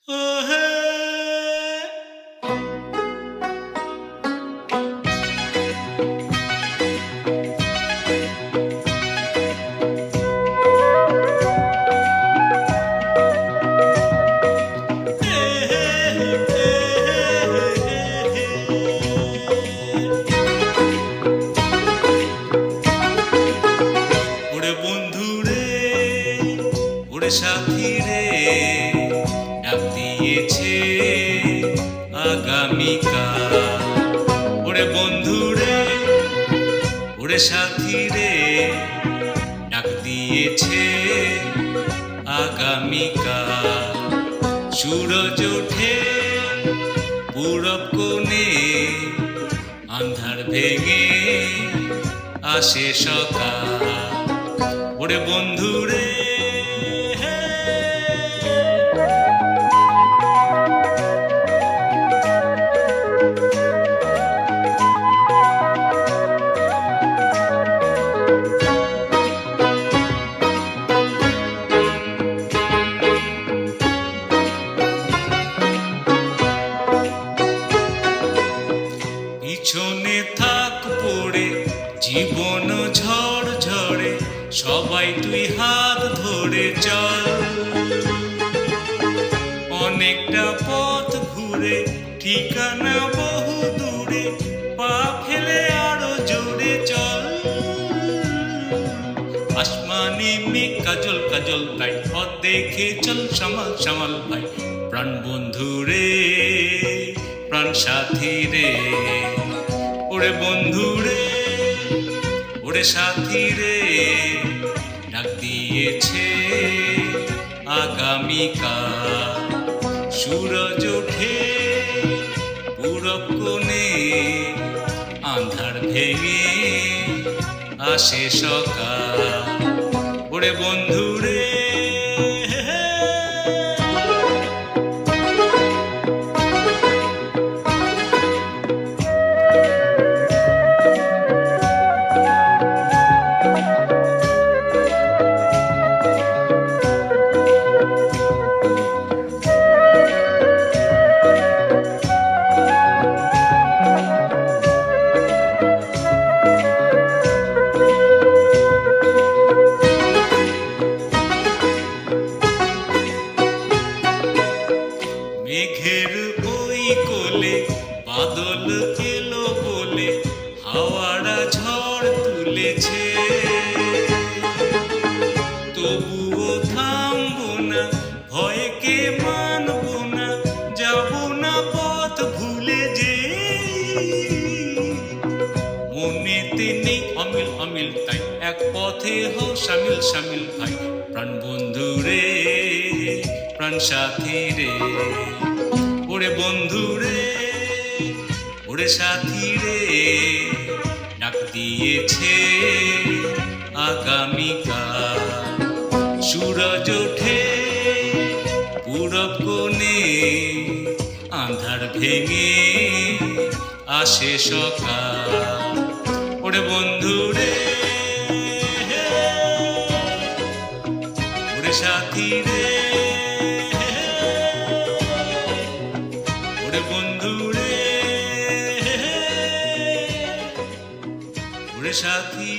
ও হে ওরে বন্ধু রে, ওরে সাথী রে, ডাক দিয়েছে আগামীকাল। ওরে বন্ধু রে, ওরে সাথী রে, ডাক দিয়েছে আগামীকাল। সূরজ ওঠে পূরব কোণে, আন্ধার ভেঙে আসে সকাল। ওরে বন্ধু রে, পিছনে থাক পড়ে জীবন ঝড় ঝড়ে, সবাই তুই হাত ধরে চল। অনেকটা পথ ঘুরে ঠিকানা বহু দূরে, পা ফেলে আরো জোরে চল। আসমানি মেঘ কাজল কাজল তাই, পথ দেখে চল সামাল সামাল ভাই। প্রাণ বন্ধু রে, প্রাণ সাথী রে, ওরে বন্ধু রে, ওরে সাথী রে, ডাক দিয়েছে আগামীকাল। সূরজ ওঠে পূরব কোণে, আন্ধার ভেঙে আসে সকাল। ওরে বন্ধু রে, মেঘের ওই কোলে বাদল এলো বলে, হাওয়ারা ঝড় তুলেছে। তবুও থামবো না, ভয়কে মানবো না, যাবো না পথ ভুলে যে। মনেতে নেই অমিল অমিল তাই, এক পথে হও শামিল শামিল ভাই। প্রাণ বন্ধু রে, প্রাণ সাথী রে, ওরে বন্ধু রে, ওরে সাথী রে, ডাক দিয়েছে আগামীকাল। সূরজ ওঠে পূরব কোণে, আন্ধার ভেঙে আসে সকাল। ওরে বন্ধু রে, ওরে সাথী রে, ওরে বন্ধু রে, ওরে সাথী